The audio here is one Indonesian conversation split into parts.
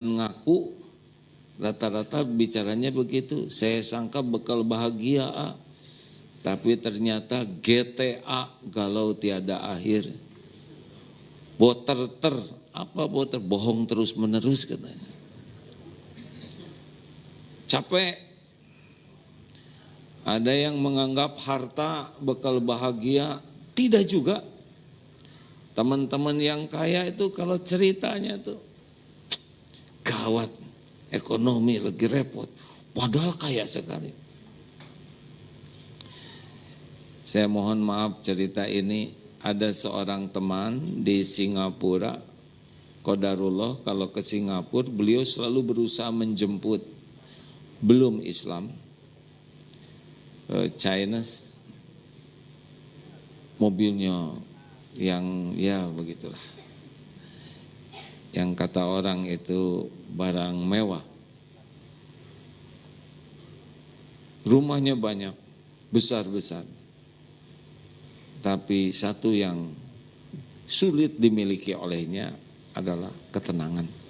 ngaku rata-rata bicaranya begitu. Saya sangka bekal bahagia, tapi ternyata GTA, galau tiada akhir. Boter apa boter, bohong terus menerus katanya. Capek. Ada yang menganggap harta bekal bahagia, tidak juga. Teman-teman yang kaya itu kalau ceritanya tuh gawat, ekonomi lagi repot, padahal kaya sekali. Saya mohon maaf cerita ini, ada seorang teman di Singapura, qadarullah kalau ke Singapura beliau selalu berusaha menjemput belum Islam, Chinese, mobilnya yang ya begitulah, yang kata orang itu barang mewah, rumahnya banyak, besar-besar, tapi satu yang sulit dimiliki olehnya adalah ketenangan.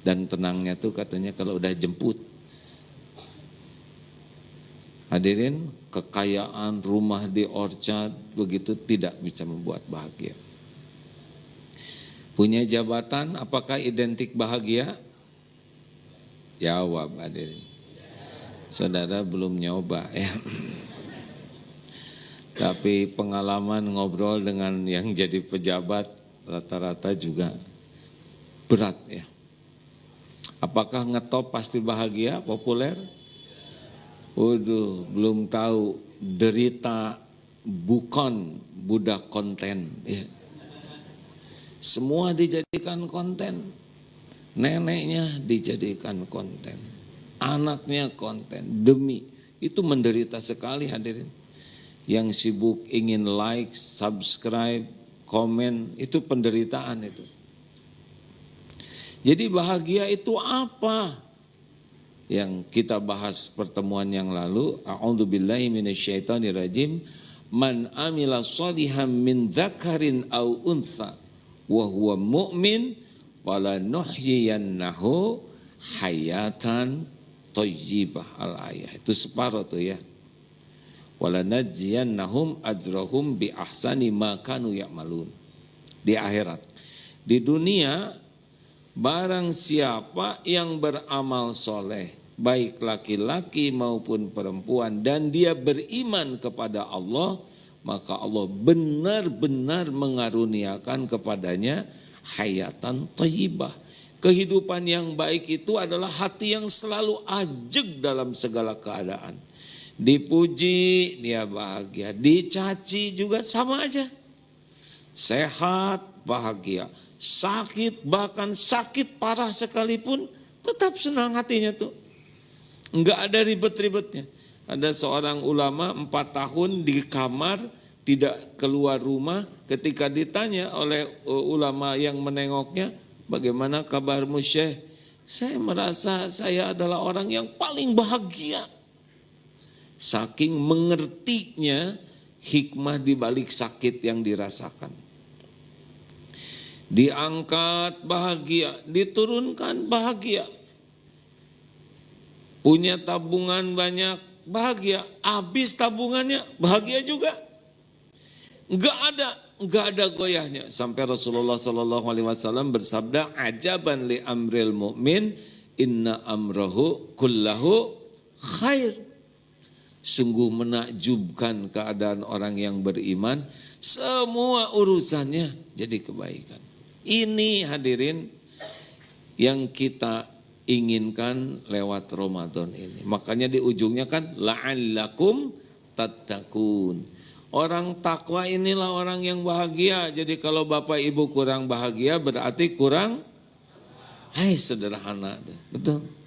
Dan tenangnya tuh katanya kalau udah jemput. Hadirin, kekayaan rumah di Orchard begitu tidak bisa membuat bahagia. Punya jabatan, apakah identik bahagia? Jawab hadirin. Saudara belum nyoba ya. Tapi pengalaman ngobrol dengan yang jadi pejabat rata-rata juga berat ya. Apakah ngetop pasti bahagia, populer? Waduh, belum tahu derita bukan budak konten ya. Semua dijadikan konten. Neneknya dijadikan konten. Anaknya konten. Demi itu menderita sekali hadirin. Yang sibuk ingin like, subscribe, komen, itu penderitaan itu. Jadi bahagia itu apa? Yang kita bahas pertemuan yang lalu, a'udzubillahi minasyaitonirrajim, man amila shalihan min dzakarin aw untha wa huwa mu'min falanuhyiyannahu hayatan thayyibah. Al-ayah itu separuh tuh ya. Walanajziyannahum ajrahum bi ahsani ma kanu ya'malun. Di akhirat. Di dunia, barang siapa yang beramal soleh, baik laki-laki maupun perempuan, dan dia beriman kepada Allah, maka Allah benar-benar mengaruniakan kepadanya hayatan thayyibah. Kehidupan yang baik itu adalah hati yang selalu ajeg dalam segala keadaan. Dipuji dia bahagia, dicaci juga sama aja. Sehat bahagia, sakit bahkan sakit parah sekalipun tetap senang hatinya tuh. Enggak ada ribet-ribetnya. Ada seorang ulama 4 tahun di kamar tidak keluar rumah, ketika ditanya oleh ulama yang menengoknya, bagaimana kabarmu Syekh? Saya merasa saya adalah orang yang paling bahagia. Saking mengertinya hikmah di balik sakit yang dirasakan. Diangkat bahagia, diturunkan bahagia. Punya tabungan banyak, bahagia. Habis tabungannya, bahagia juga. Enggak ada goyahnya. Sampai Rasulullah SAW bersabda, ajaban li amril mu'min, inna amrahu kullahu khair. Sungguh menakjubkan keadaan orang yang beriman, semua urusannya jadi kebaikan. Ini hadirin yang kita inginkan lewat Ramadan ini. Makanya di ujungnya kan la'allakum tattaqun. Orang takwa inilah orang yang bahagia. Jadi kalau Bapak Ibu kurang bahagia berarti kurang sederhana. Betul.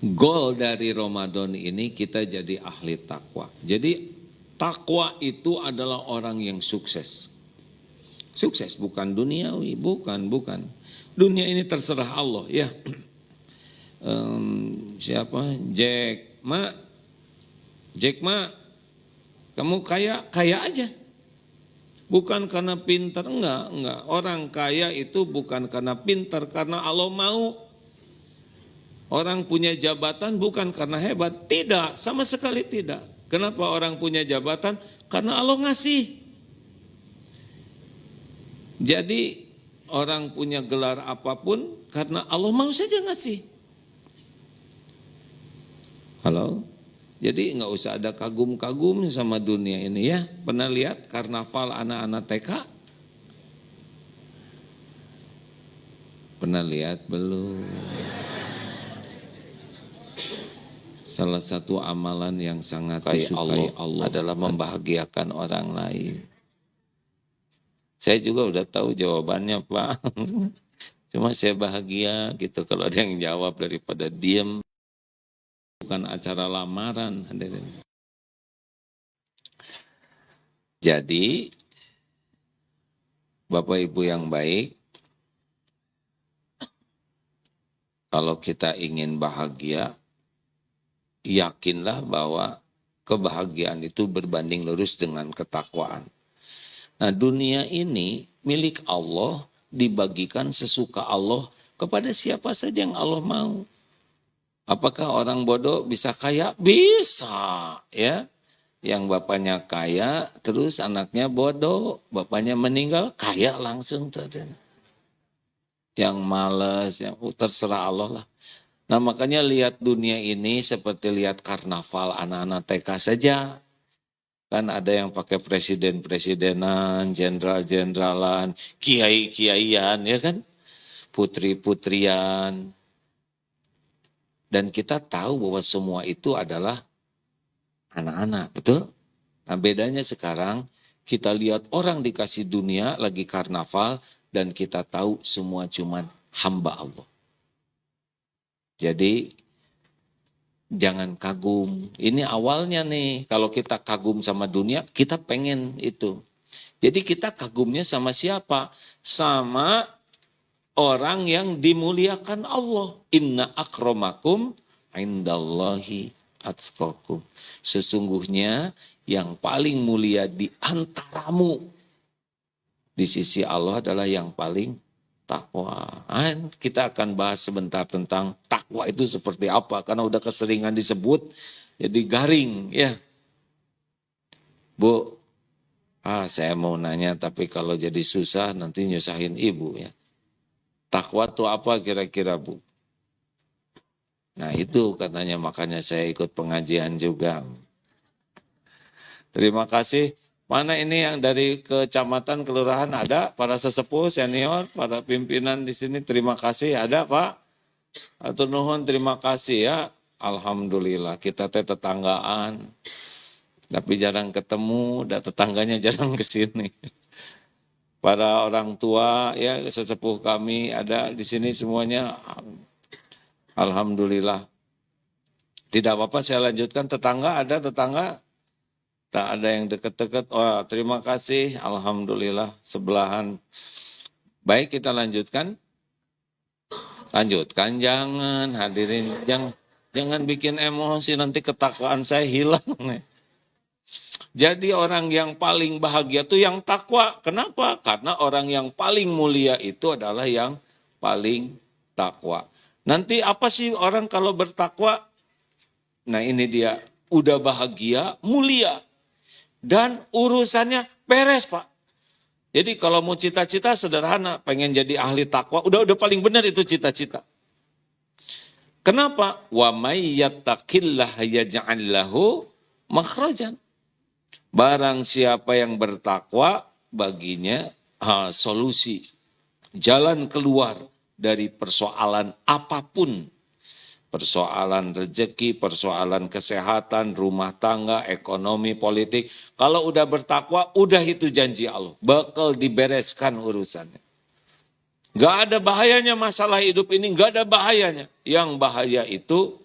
Goal dari Ramadan ini kita jadi ahli takwa. Jadi takwa itu adalah orang yang sukses. Sukses bukan duniawi, bukan. Dunia ini terserah Allah ya. Siapa? Jack Ma, kamu kaya aja. Bukan karena pintar, enggak. Orang kaya itu bukan karena pintar, karena Allah mau. Orang punya jabatan bukan karena hebat, tidak, sama sekali tidak. Kenapa orang punya jabatan? Karena Allah ngasih. Jadi orang punya gelar apapun karena Allah mau saja ngasih. Halo? Jadi nggak usah ada kagum-kagum sama dunia ini ya. Pernah lihat karnaval anak-anak TK? Pernah lihat belum? Salah satu amalan yang sangat disukai Allah adalah membahagiakan orang lain. Saya juga udah tahu jawabannya Pak. Cuma saya bahagia gitu kalau ada yang jawab daripada diem. Bukan acara lamaran, hadirin. Jadi, Bapak Ibu yang baik, kalau kita ingin bahagia, yakinlah bahwa kebahagiaan itu berbanding lurus dengan ketakwaan. Nah, dunia ini milik Allah, dibagikan sesuka Allah kepada siapa saja yang Allah mau. Apakah orang bodoh bisa kaya? Bisa, ya. Yang bapaknya kaya, terus anaknya bodoh, bapaknya meninggal, kaya langsung. Yang malas, yang terserah Allah lah. Nah makanya lihat dunia ini seperti lihat karnaval anak-anak TK saja. Kan ada yang pakai presiden-presidenan, jenderal-jeneralan, kiai-kiaian, ya kan? Putri-putrian. Dan kita tahu bahwa semua itu adalah anak-anak, betul? Nah bedanya sekarang kita lihat orang dikasih dunia lagi karnaval dan kita tahu semua cuman hamba Allah. Jadi jangan kagum. Ini awalnya nih, kalau kita kagum sama dunia, kita pengen itu. Jadi kita kagumnya sama siapa? Sama orang yang dimuliakan Allah. Inna akramakum indallahi atqakum. Sesungguhnya yang paling mulia di antaramu di sisi Allah adalah yang paling takwa. Kita akan bahas sebentar tentang takwa itu seperti apa. Karena udah keseringan disebut, jadi garing ya. Bu, saya mau nanya tapi kalau jadi susah nanti nyusahin ibu ya. Takwa itu apa kira-kira Bu? Nah itu katanya makanya saya ikut pengajian juga. Terima kasih. Mana ini yang dari kecamatan, kelurahan ada? Para sesepuh, senior, para pimpinan di sini terima kasih. Ada Pak? Atur nuhun terima kasih ya. Alhamdulillah kita tetanggaan. Tapi jarang ketemu, dan tetangganya jarang ke sini. Para orang tua ya sesepuh kami ada di sini semuanya. Alhamdulillah. Tidak apa-apa saya lanjutkan. Tetangga ada tetangga? Tak ada yang dekat-dekat. Oh, terima kasih. Alhamdulillah sebelahan. Baik kita lanjutkan. Lanjutkan jangan hadirin jangan bikin emosi nanti ketakwaan saya hilang. Jadi orang yang paling bahagia itu yang takwa. Kenapa? Karena orang yang paling mulia itu adalah yang paling takwa. Nanti apa sih orang kalau bertakwa? Nah ini dia, udah bahagia, mulia. Dan urusannya beres Pak. Jadi kalau mau cita-cita sederhana, pengen jadi ahli takwa, udah paling benar itu cita-cita. Kenapa? Wa may yattaqillaha yaj'al lahu makhrajan. Barang siapa yang bertakwa, baginya solusi, jalan keluar dari persoalan apapun. Persoalan rezeki, persoalan kesehatan, rumah tangga, ekonomi, politik. Kalau udah bertakwa, udah itu janji Allah. Bakal dibereskan urusannya. Gak ada bahayanya masalah hidup ini, gak ada bahayanya. Yang bahaya itu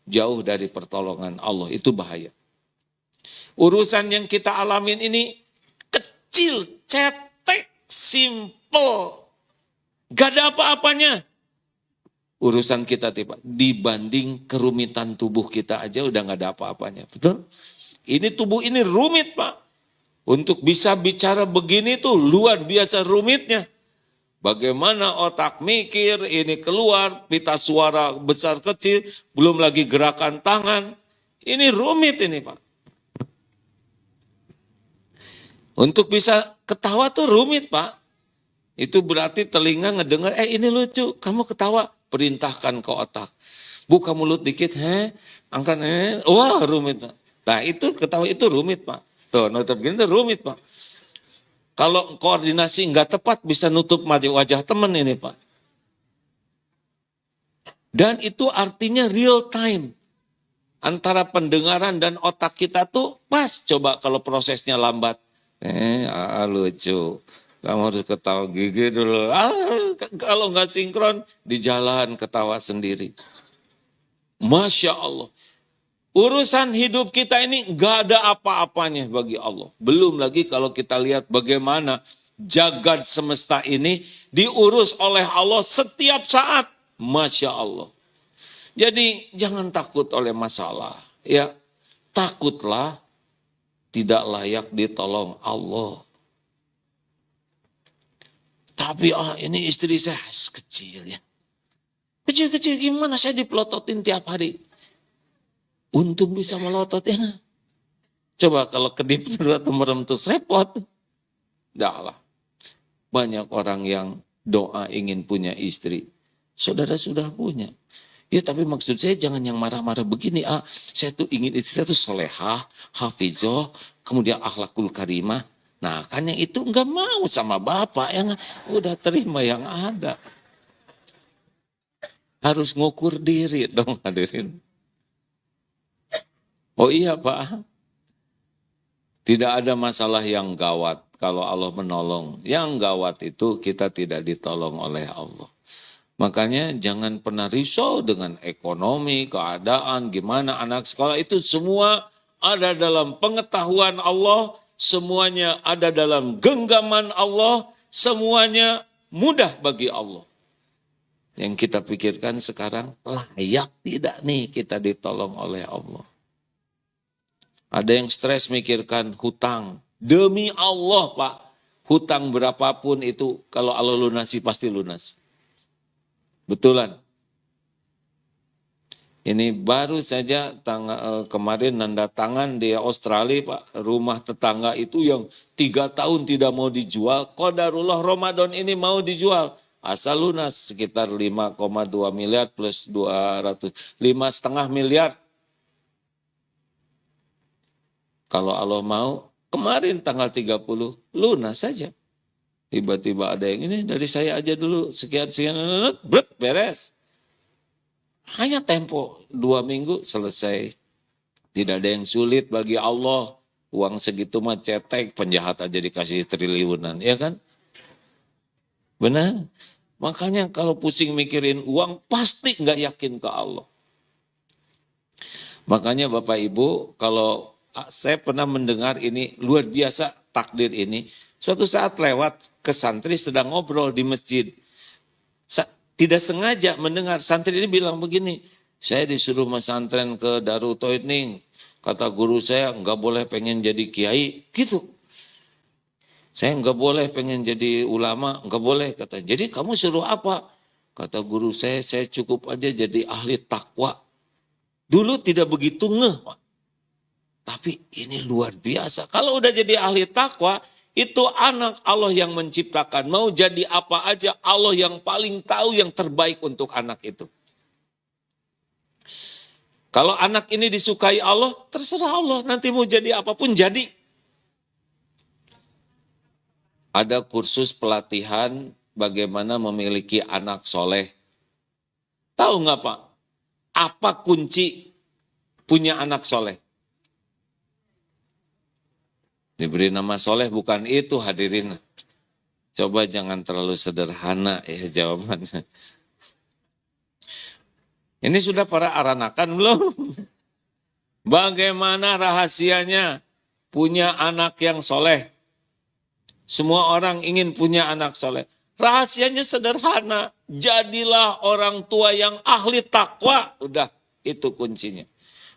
jauh dari pertolongan Allah, itu bahaya. Urusan yang kita alamin ini kecil, cetek, simple. Gak ada apa-apanya. Urusan kita tiba dibanding kerumitan tubuh kita aja udah gak ada apa-apanya. Betul? Ini tubuh ini rumit Pak. Untuk bisa bicara begini tuh luar biasa rumitnya. Bagaimana otak mikir, ini keluar, pita suara besar kecil, belum lagi gerakan tangan. Ini rumit ini Pak. Untuk bisa ketawa tuh rumit Pak. Itu berarti telinga ngedengar, ini lucu, kamu ketawa. Perintahkan ke otak. Buka mulut dikit, angkat, wah rumit Pak. Nah itu ketawa itu rumit Pak. Tuh nutup gini tuh rumit Pak. Kalau koordinasi nggak tepat bisa nutup wajah teman ini Pak. Dan itu artinya real time. Antara pendengaran dan otak kita tuh pas. Coba kalau prosesnya lambat. Lucu. Kamu harus ketawa gigi dulu. Kalau nggak sinkron di jalan ketawa sendiri. Masya Allah. Urusan hidup kita ini nggak ada apa-apanya bagi Allah. Belum lagi kalau kita lihat bagaimana jagad semesta ini diurus oleh Allah setiap saat. Masya Allah. Jadi jangan takut oleh masalah. Ya, takutlah tidak layak ditolong Allah. Tapi ini istri saya kecil ya. Kecil-kecil gimana saya dipelototin tiap hari. Untung bisa melotot ya. Coba kalau kedip atau merem terus repot. Dah lah. Banyak orang yang doa ingin punya istri. Saudara sudah punya. Ya tapi maksud saya jangan yang marah-marah begini. Saya tuh ingin istri saya tuh solehah, hafizah, kemudian akhlakul karimah. Nah kan yang itu enggak mau sama bapak yang udah terima yang ada. Harus ngukur diri dong hadirin. Oh iya Pak, tidak ada masalah yang gawat kalau Allah menolong. Yang gawat itu kita tidak ditolong oleh Allah. Makanya jangan pernah risau dengan ekonomi, keadaan, gimana anak sekolah. Itu semua ada dalam pengetahuan Allah, semuanya ada dalam genggaman Allah, semuanya mudah bagi Allah. Yang kita pikirkan sekarang, layak tidak nih kita ditolong oleh Allah. Ada yang stres mikirkan hutang. Demi Allah Pak, hutang berapapun itu kalau Allah lunasi pasti lunas. Betulan. Ini baru saja kemarin nanda tangan di Australia Pak. Rumah tetangga itu yang 3 tahun tidak mau dijual. Qadarullah Ramadan ini mau dijual. Asal lunas sekitar 5,2 miliar plus 200. 5,5 miliar. Kalau Allah mau, kemarin tanggal 30 lunas saja. Tiba-tiba ada yang ini dari saya aja dulu, sekian-sekian, beres. Hanya tempo 2 minggu selesai. Tidak ada yang sulit bagi Allah. Uang segitu mah cetek, penjahat aja dikasih triliunan, ya kan? Benar? Makanya kalau pusing mikirin uang, pasti nggak yakin ke Allah. Makanya Bapak Ibu, kalau saya pernah mendengar ini luar biasa takdir ini. Suatu saat lewat ke santri sedang ngobrol di masjid. Tidak sengaja mendengar santri ini bilang begini, saya disuruh mesantren ke Darut Tauhid nih. Kata guru saya nggak boleh pengen jadi kiai, gitu. Saya nggak boleh pengen jadi ulama, nggak boleh kata. Jadi kamu suruh apa? Kata guru saya cukup aja jadi ahli takwa. Dulu tidak begitu ngeh Pak. Tapi ini luar biasa. Kalau udah jadi ahli takwa, itu anak Allah yang menciptakan. Mau jadi apa aja, Allah yang paling tahu yang terbaik untuk anak itu. Kalau anak ini disukai Allah, terserah Allah. Nanti mau jadi apapun jadi. Ada kursus pelatihan bagaimana memiliki anak soleh. Tahu nggak Pak? Apa kunci punya anak soleh? Diberi nama soleh bukan itu hadirin. Coba jangan terlalu sederhana ya jawabannya. Ini sudah para aranakan belum? Bagaimana rahasianya punya anak yang soleh? Semua orang ingin punya anak soleh. Rahasianya sederhana. Jadilah orang tua yang ahli takwa. Udah, itu kuncinya.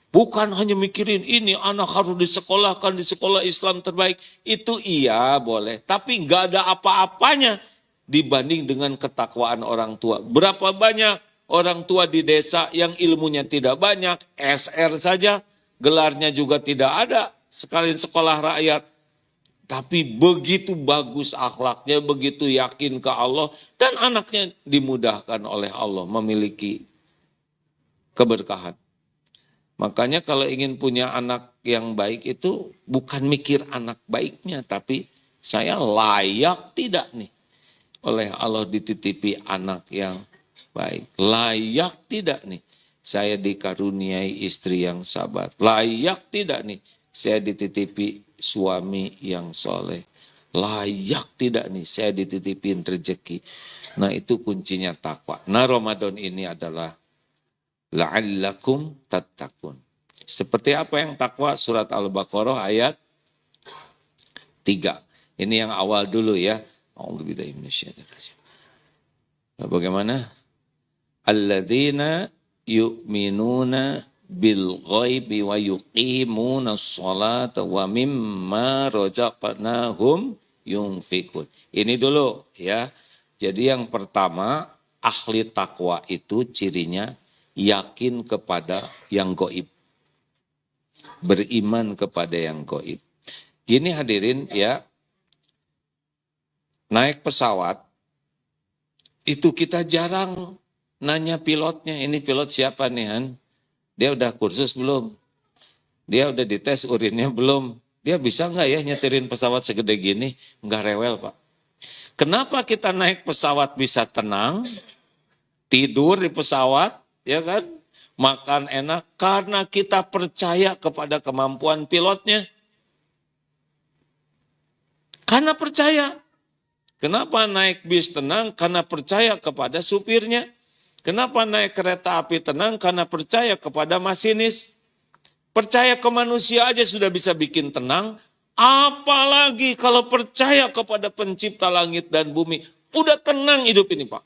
Bukan hanya mikirin ini anak harus disekolahkan di sekolah Islam terbaik. Itu iya boleh. Tapi nggak ada apa-apanya dibanding dengan ketakwaan orang tua. Berapa banyak orang tua di desa yang ilmunya tidak banyak. SR saja. Gelarnya juga tidak ada. Sekali sekolah rakyat. Tapi begitu bagus akhlaknya, begitu yakin ke Allah. Dan anaknya dimudahkan oleh Allah memiliki keberkahan. Makanya kalau ingin punya anak yang baik itu bukan mikir anak baiknya, tapi saya layak tidak nih oleh Allah dititipi anak yang baik. Layak tidak nih saya dikaruniai istri yang sabar. Layak tidak nih saya dititipi suami yang soleh. Layak tidak nih saya dititipin rezeki. Nah itu kuncinya takwa. Nah Ramadan ini adalah la'allakum tattaqun. Seperti apa yang takwa? Surat Al-Baqarah ayat 3. Ini yang awal dulu ya. A'udzubillahi minasyaitonirrajim. Bagaimana? Alladzina yu'minuna bil ghaibi wa yuqimuna sholata wa mimma razaqnahum yunfikun. Ini dulu ya. Jadi yang pertama, ahli takwa itu cirinya yakin kepada yang gaib. Beriman kepada yang gaib. Gini hadirin ya, naik pesawat, itu kita jarang nanya pilotnya, ini pilot siapa nih Han? Dia udah kursus belum? Dia udah dites urinnya belum? Dia bisa nggak ya nyetirin pesawat segede gini? Nggak rewel Pak. Kenapa kita naik pesawat bisa tenang, tidur di pesawat, ya kan? Makan enak, karena kita percaya kepada kemampuan pilotnya. Karena percaya. Kenapa naik bis tenang? Karena percaya kepada supirnya. Kenapa naik kereta api tenang? Karena percaya kepada masinis. Percaya ke manusia aja sudah bisa bikin tenang. Apalagi kalau percaya kepada pencipta langit dan bumi. Udah tenang hidup ini Pak.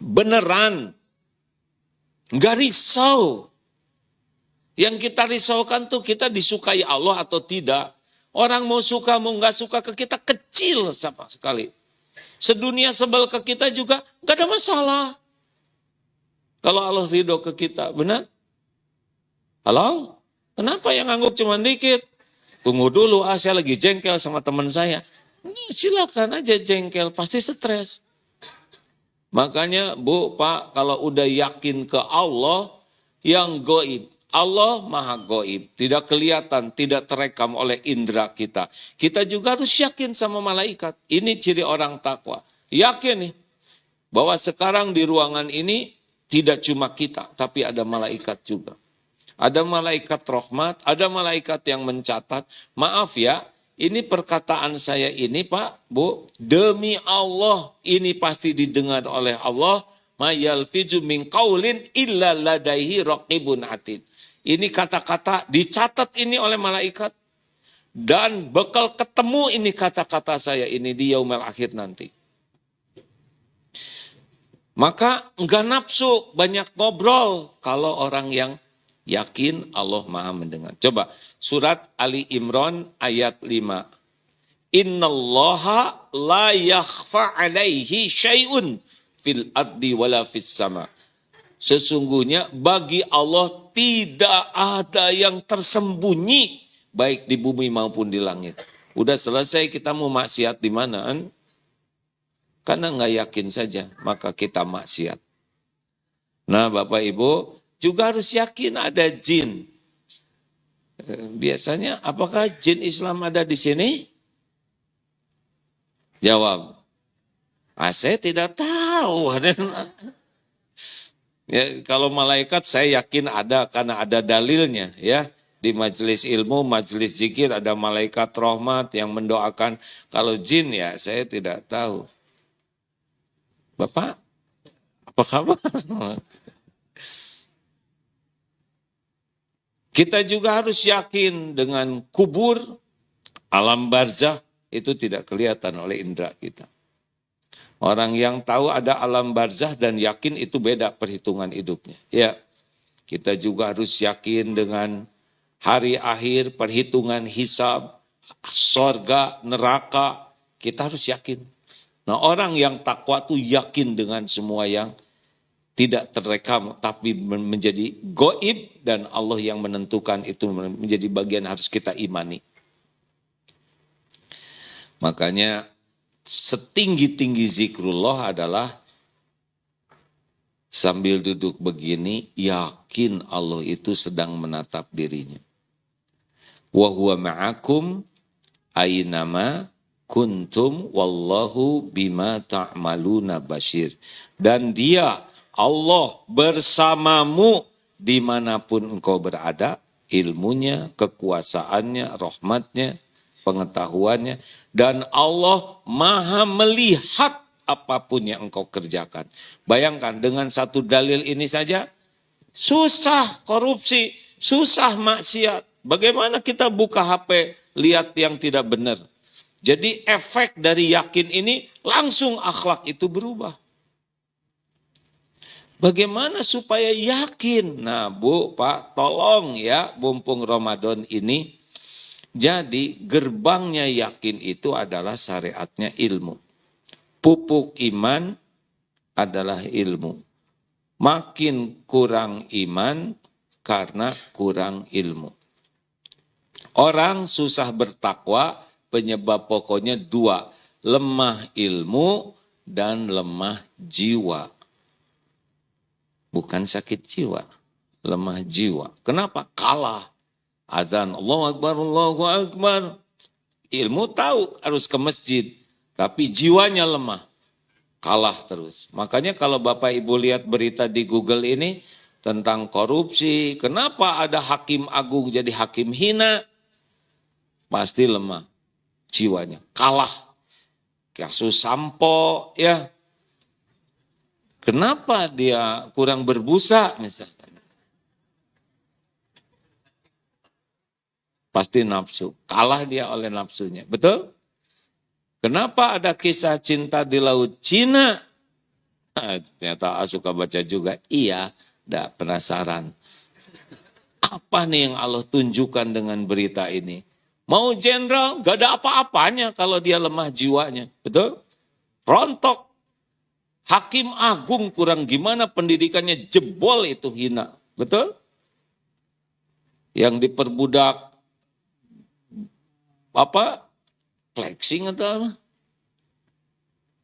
Beneran. Nggak risau. Yang kita risaukan tuh kita disukai Allah atau tidak. Orang mau suka mau nggak suka ke kita kecil sama sekali. Sedunia sebel ke kita juga nggak ada masalah. Kalau Allah ridho ke kita, benar? Halo? Kenapa yang ngangguk cuma dikit? Tunggu dulu, saya lagi jengkel sama teman saya. Ini silakan aja jengkel, pasti stres. Makanya Bu, Pak, kalau udah yakin ke Allah yang gaib, Allah maha gaib, tidak kelihatan, tidak terekam oleh indera kita. Kita juga harus yakin sama malaikat. Ini ciri orang takwa. Yakin nih, bahwa sekarang di ruangan ini tidak cuma kita, tapi ada malaikat juga. Ada malaikat rahmat, ada malaikat yang mencatat. Maaf ya, ini perkataan saya ini Pak, Bu, demi Allah ini pasti didengar oleh Allah. Ma yalfizu min qaulin illa ladaihi raqibun atid. Ini kata-kata dicatat ini oleh malaikat. Dan bakal ketemu ini kata-kata saya ini di yaumil akhir nanti. Maka enggak nafsu banyak ngobrol kalau orang yang yakin Allah maha mendengar. Coba surat Ali Imran ayat 5. Innallaha la yakhfa alaihi syai'un fil ardi wala fis sama. Sesungguhnya bagi Allah tidak ada yang tersembunyi baik di bumi maupun di langit. Udah selesai kita mau maksiat di mana? Karena nggak yakin saja maka kita maksiat. Nah Bapak Ibu juga harus yakin ada jin. Biasanya apakah jin Islam ada di sini? Jawab. Saya tidak tahu. Ya, kalau malaikat saya yakin ada karena ada dalilnya ya. Di majelis ilmu, majelis zikir ada malaikat rahmat yang mendoakan. Kalau jin ya saya tidak tahu. Bapak, apa kabar? Kita juga harus yakin dengan kubur, alam barzah itu tidak kelihatan oleh indera kita. Orang yang tahu ada alam barzah dan yakin itu beda perhitungan hidupnya. Ya, Kita juga harus yakin dengan hari akhir, perhitungan hisab, sorga, neraka. Kita harus yakin. Nah, orang yang takwa itu yakin dengan semua yang tidak terekam, tapi menjadi goib, dan Allah yang menentukan itu menjadi bagian harus kita imani. Makanya setinggi-tinggi zikrullah adalah sambil duduk begini, yakin Allah itu sedang menatap dirinya. Wa huwa ma'akum aynama kuntum wallahu bima ta'maluna basyir. Dan dia, Allah, bersamamu dimanapun engkau berada, ilmunya, kekuasaannya, rahmatnya, pengetahuannya, dan Allah maha melihat apapun yang engkau kerjakan. Bayangkan dengan satu dalil ini saja, susah korupsi, susah maksiat. Bagaimana kita buka HP, lihat yang tidak benar. Jadi efek dari yakin ini langsung akhlak itu berubah. Bagaimana supaya yakin? Nah Bu, Pak, tolong ya, mumpung Ramadan ini. Jadi gerbangnya yakin itu adalah syariatnya ilmu. Pupuk iman adalah ilmu. Makin kurang iman karena kurang ilmu. Orang susah bertakwa, penyebab pokoknya dua. Lemah ilmu dan lemah jiwa. Bukan sakit jiwa, lemah jiwa. Kenapa? Kalah. Adzan, Allahu Akbar, Allahu Akbar. Ilmu tahu harus ke masjid, tapi jiwanya lemah. Kalah terus. Makanya kalau Bapak Ibu lihat berita di Google ini tentang korupsi, kenapa ada hakim agung jadi hakim hina? Pasti lemah jiwanya, kalah. Kasus Sampo ya. Kenapa dia kurang berbusa misalkan? Pasti nafsu. Kalah dia oleh nafsunya. Betul? Kenapa ada kisah cinta di Laut Cina? Ternyata suka baca juga. Iya, dah penasaran. Apa nih yang Allah tunjukkan dengan berita ini? Mau jenderal, gak ada apa-apanya kalau dia lemah jiwanya. Betul? Rontok. Hakim agung kurang gimana pendidikannya, jebol itu hina. Betul? Yang diperbudak flexing atau apa?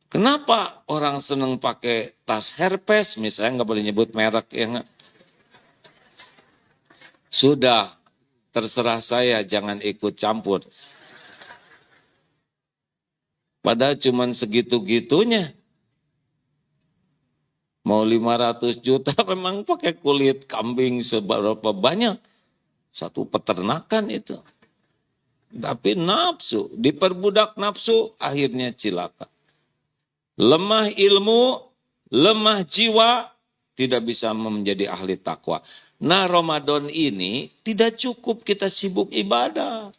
Kenapa orang senang pakai tas Hermes, misalnya nggak boleh nyebut merek ya nggak? Sudah, terserah saya, jangan ikut campur. Padahal cuman segitu-gitunya. Mau 500 juta memang pakai kulit kambing seberapa banyak. Satu peternakan itu. Tapi nafsu, diperbudak nafsu, akhirnya cilaka. Lemah ilmu, lemah jiwa, tidak bisa menjadi ahli takwa. Nah Ramadan ini tidak cukup kita sibuk ibadah,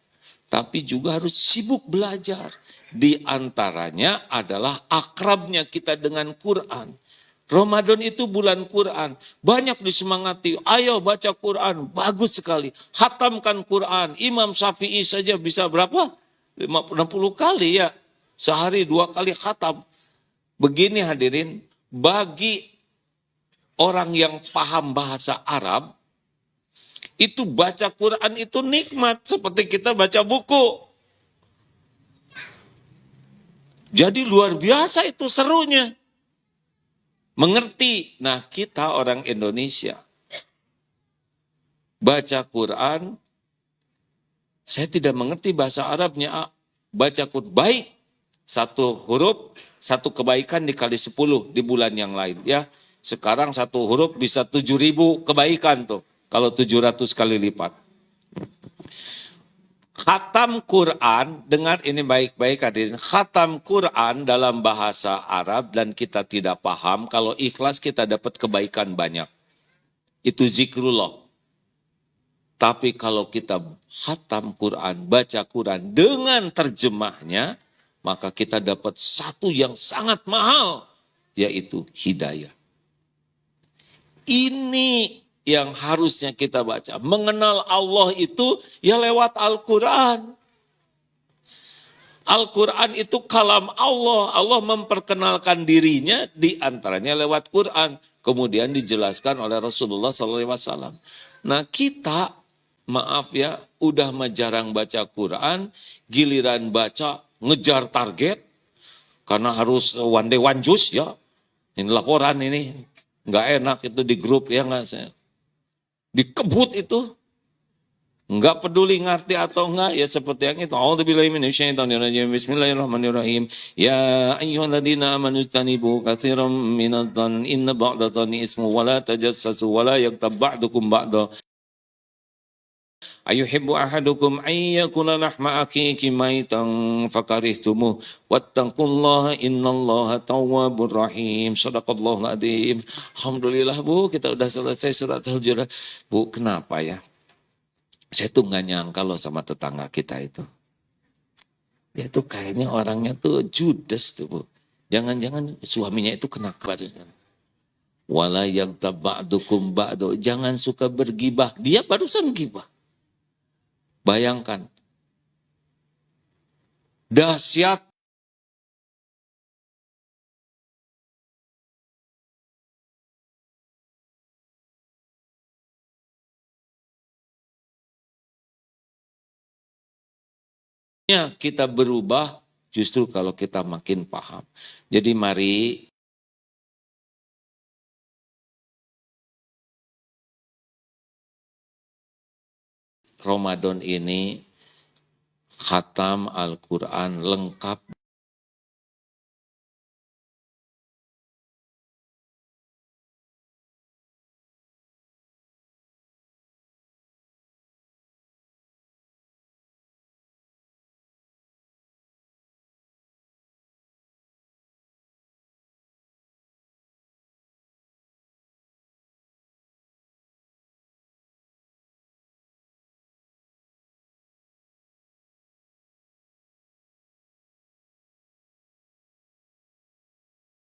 tapi juga harus sibuk belajar. Di antaranya adalah akrabnya kita dengan Quran. Ramadan itu bulan Quran, banyak disemangati, ayo baca Quran, bagus sekali. Khatamkan Quran, Imam Syafi'i saja bisa berapa? 60 kali ya, sehari 2 kali khatam. Begini hadirin, bagi orang yang paham bahasa Arab, itu baca Quran itu nikmat, seperti kita baca buku. Jadi luar biasa itu serunya. Mengerti. Nah kita orang Indonesia, baca Quran, saya tidak mengerti bahasa Arabnya, baca Quran baik, satu huruf, satu kebaikan dikali 10 di bulan yang lain. Ya, sekarang satu huruf bisa 7.000 kebaikan tuh, kalau 700 kali lipat. Khatam Quran, dengar ini baik-baik hadirin, khatam Quran dalam bahasa Arab dan kita tidak paham, kalau ikhlas kita dapat kebaikan banyak. Itu zikrullah. Tapi kalau kita khatam Quran, baca Quran dengan terjemahnya, maka kita dapat satu yang sangat mahal, yaitu hidayah. Ini yang harusnya kita baca. Mengenal Allah itu ya lewat Al-Quran. Al-Quran itu kalam Allah. Allah memperkenalkan dirinya di antaranya lewat Quran. Kemudian dijelaskan oleh Rasulullah SAW. Nah kita, maaf ya, udah jarang baca Quran, giliran baca ngejar target, karena harus one day one juice ya. Ini laporan ini, nggak enak itu di grup ya nggak saya. Dikebut itu. Enggak peduli ngerti atau enggak, ya seperti yang itu. A'udzubillahi minasyaitonirrajim. Bismillahirrahmanirrahim. Ya ayyuhalladzina amanu istanibu katsiran minadh-dhanni inna ba'dadh-dhanni ismu wa la tajassasu wa la yaghtab ba'dukum ba'dha. Ayuhibbu ahadukum ayyakula lahma akhihi maitan fakarihtumuh wattaqullaha innallaha tawwabur rahim. Shadaqallahul adzim. Alhamdulillah Bu, kita udah selesai surat Al-Hujurat. Bu, kenapa ya? Saya tuh nggak nyangka loh sama tetangga kita itu. Dia tuh kayaknya orangnya tuh judes tuh Bu. Jangan-jangan suaminya itu kena kabar. Wala yaghtab ba'dukum ba'du. Jangan suka bergibah. Dia barusan gibah. Bayangkan. Dahsyat. Kita berubah justru kalau kita makin paham. Jadi mari Ramadan ini khatam Al-Quran lengkap.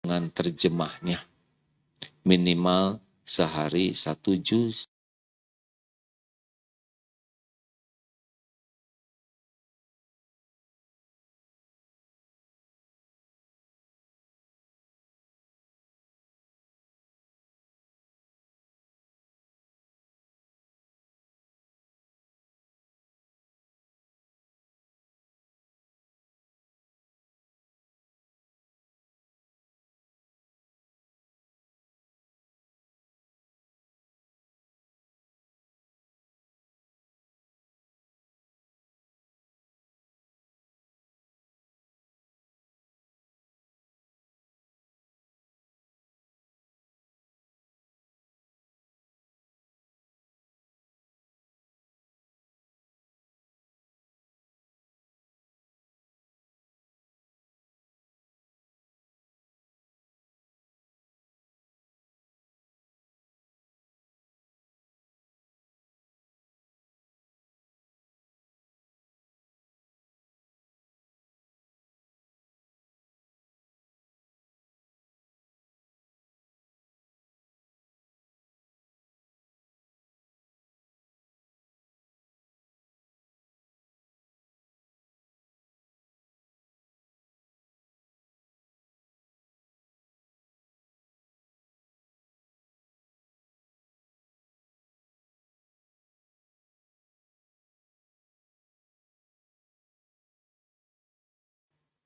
Dengan terjemahnya. Minimal sehari 1 juz.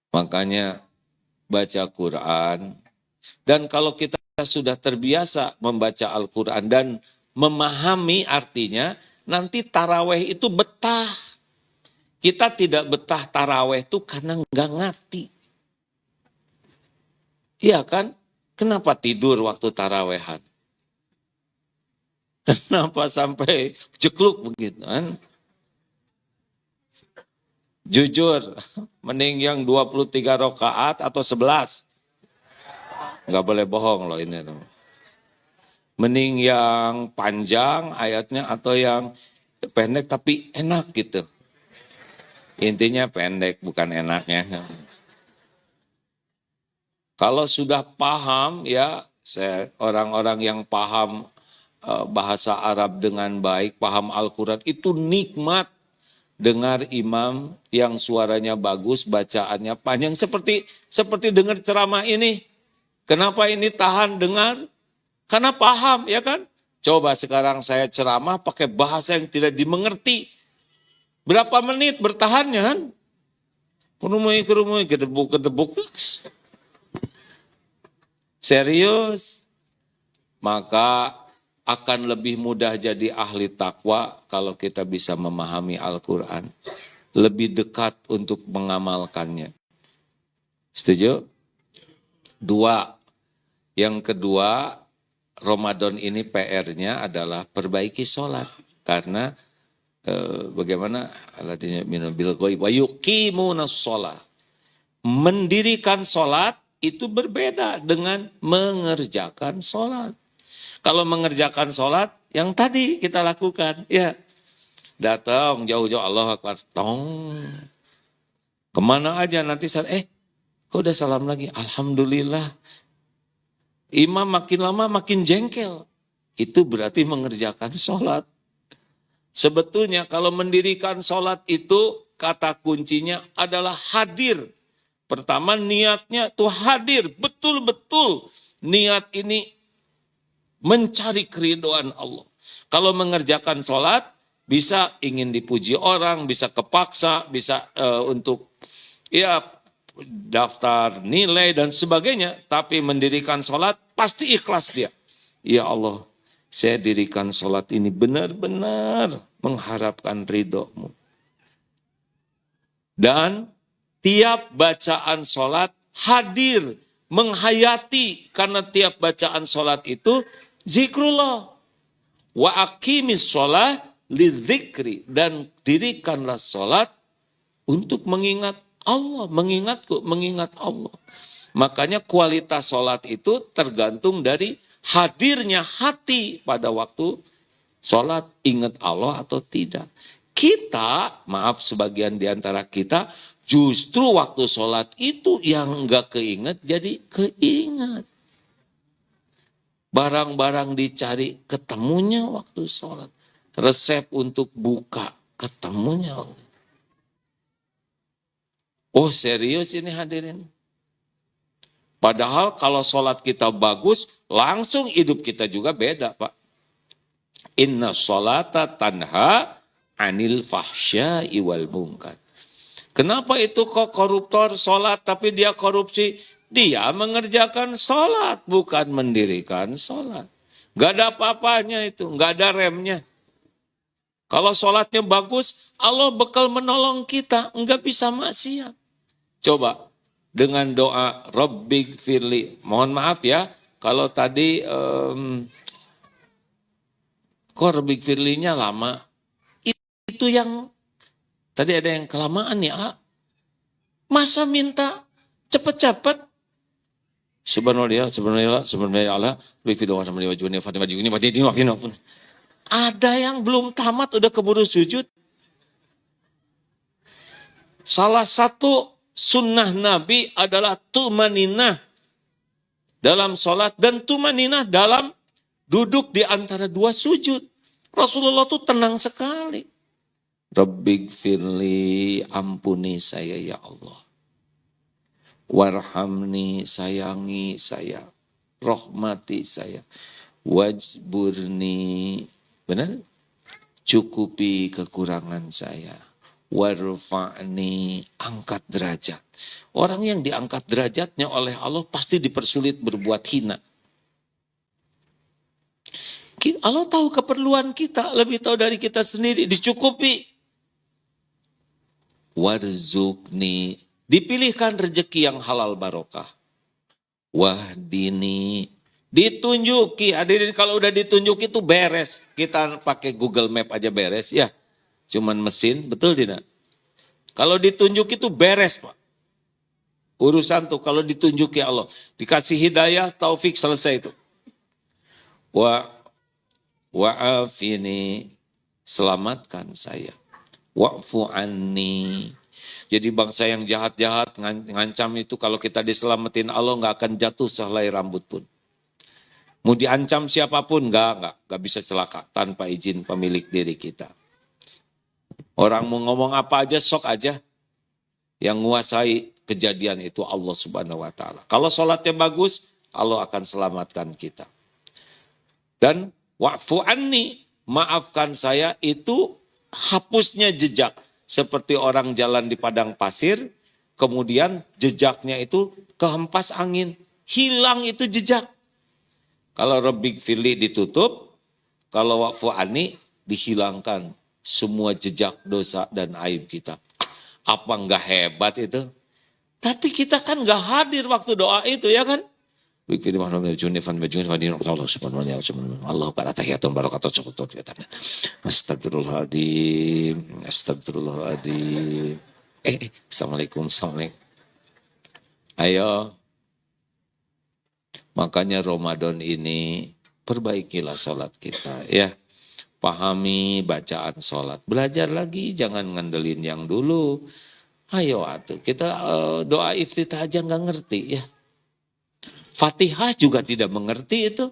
Makanya baca Quran. Dan kalau kita sudah terbiasa membaca Al-Quran dan memahami artinya, nanti taraweh itu betah. Kita tidak betah taraweh itu karena nggak ngerti. Iya kan? Kenapa tidur waktu tarawehan? Kenapa sampai jekluk begitu kan? Jujur, mending yang 23 rakaat atau 11. Nggak boleh bohong loh ini. Mending yang panjang ayatnya atau yang pendek tapi enak gitu. Intinya pendek bukan enaknya. Kalau sudah paham ya, orang-orang yang paham bahasa Arab dengan baik, paham Al-Quran, itu nikmat. Dengar imam yang suaranya bagus, bacaannya panjang, seperti dengar ceramah ini. Kenapa ini tahan dengar? Karena paham, ya kan? Coba sekarang saya ceramah pakai bahasa yang tidak dimengerti. Berapa menit bertahannya kan? Kerumui, ketebuk. Serius. Maka akan lebih mudah jadi ahli takwa kalau kita bisa memahami Al-Quran. Lebih dekat untuk mengamalkannya. Setuju? 2. Yang kedua, Ramadan ini PR-nya adalah perbaiki sholat. Karena bagaimana alladzina yu'minuna bil ghaib wa yuqimunas shalah. Mendirikan sholat itu berbeda dengan mengerjakan sholat. Kalau mengerjakan sholat, yang tadi kita lakukan, ya datang jauh-jauh Allah Akbar, tong. Kemana aja nanti kok udah salam lagi, alhamdulillah. Imam makin lama makin jengkel, itu berarti mengerjakan sholat. Sebetulnya kalau mendirikan sholat itu kata kuncinya adalah hadir. Pertama niatnya tuh hadir, betul-betul niat ini mencari keridhaan Allah. Kalau mengerjakan sholat, bisa ingin dipuji orang, bisa kepaksa, bisa untuk daftar nilai dan sebagainya. Tapi mendirikan sholat, pasti ikhlas dia. Ya Allah, saya dirikan sholat ini benar-benar mengharapkan ridho-Mu. Dan tiap bacaan sholat hadir, menghayati, karena tiap bacaan sholat itu zikrullah. Wa aqimis sholat lidzikri. Dan dirikanlah sholat untuk mengingat Allah. Mengingat Allah. Makanya kualitas sholat itu tergantung dari hadirnya hati pada waktu sholat. Ingat Allah atau tidak. Kita, maaf sebagian di antara kita, justru waktu sholat itu yang enggak keinget jadi keingat. Barang-barang dicari, ketemunya waktu sholat. Resep untuk buka, ketemunya. Oh serius ini hadirin. Padahal kalau sholat kita bagus, langsung hidup kita juga beda Pak. Inna sholata tanha anil fahsya'i wal munkar. Kenapa itu kok koruptor sholat tapi dia korupsi? Dia mengerjakan sholat, bukan mendirikan sholat. Gak ada apa-apanya itu, gak ada remnya. Kalau sholatnya bagus, Allah bakal menolong kita, enggak bisa maksiat. Coba, dengan doa Rabbig firli, mohon maaf ya, kalau tadi kok Rabbig firlinya lama, itu yang, tadi ada yang kelamaan ya, masa minta cepet-cepet, Subhanallah, ada yang belum tamat udah keburu sujud. Salah satu sunnah Nabi adalah tumaninah dalam sholat dan tumaninah dalam duduk di antara dua sujud. Rasulullah tuh tenang sekali. Rabbig firli, ampuni saya ya Allah. Warhamni, sayangi saya. Rahmati saya. Wajburni, benar? Cukupi kekurangan saya. Warfa'ni, angkat derajat. Orang yang diangkat derajatnya oleh Allah pasti dipersulit berbuat hina. Allah tahu keperluan kita, lebih tahu dari kita sendiri, dicukupi. Warzukni, dipilihkan rezeki yang halal barokah. Wahdini, ditunjuki. Hadirin kalau udah ditunjuki itu beres. Kita pakai Google Map aja beres ya. Cuman mesin, betul tidak? Kalau ditunjuki itu beres Pak. Urusan tuh kalau ditunjuki Allah. Dikasih hidayah, taufik, selesai itu. Wa'afini, selamatkan saya. Wa'fu anni. Jadi bangsa yang jahat-jahat, ngancam itu kalau kita diselamatin Allah nggak akan jatuh sehelai rambut pun. Mau diancam siapapun, enggak bisa celaka tanpa izin pemilik diri kita. Orang mau ngomong apa aja, sok aja. Yang menguasai kejadian itu Allah Subhanahu wa Ta'ala. Kalau sholatnya bagus, Allah akan selamatkan kita. Dan wa'fu anni, maafkan saya, itu hapusnya jejak. Seperti orang jalan di padang pasir, kemudian jejaknya itu kehempas angin. Hilang itu jejak. Kalau Rabbik firli ditutup, kalau wa'fu anni dihilangkan semua jejak dosa dan aib kita. Apa enggak hebat itu? Tapi kita kan enggak hadir waktu doa itu, ya kan? Astagfirullahaladzim. Assalamualaikum. Ayo. Makanya Ramadan ini perbaikilah sholat kita, ya. Pahami bacaan sholat. Belajar lagi, jangan ngandelin yang dulu. Ayo atuh, kita doa iftitah aja nggak ngerti, ya. Fatihah juga tidak mengerti itu.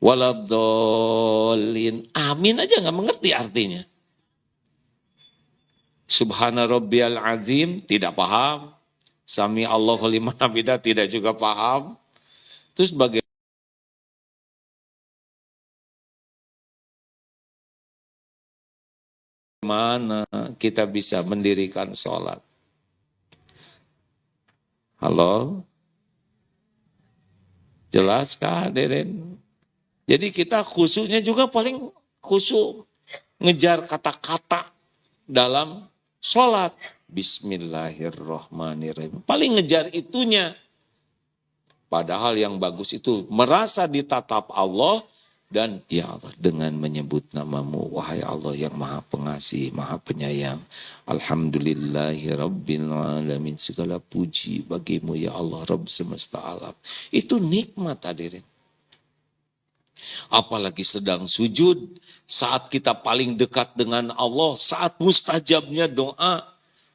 Waladhdallin. Amin aja nggak mengerti artinya. Subhana rabbiyal azim tidak paham. Sami Allahu liman hamidah tidak juga paham. Terus bagaimana kita bisa mendirikan sholat? Halo? Jelas kah, hadirin? Jadi kita khusyuknya juga paling khusyuk ngejar kata-kata dalam sholat. Bismillahirrahmanirrahim. Paling ngejar itunya. Padahal yang bagus itu merasa ditatap Allah dan ya Allah dengan menyebut namamu wahai Allah yang maha pengasih, maha penyayang. Alhamdulillahi Rabbil Alamin. Segala puji bagimu ya Allah Rabb semesta alam. Itu nikmat hadirin. Apalagi sedang sujud, saat kita paling dekat dengan Allah, saat mustajabnya doa.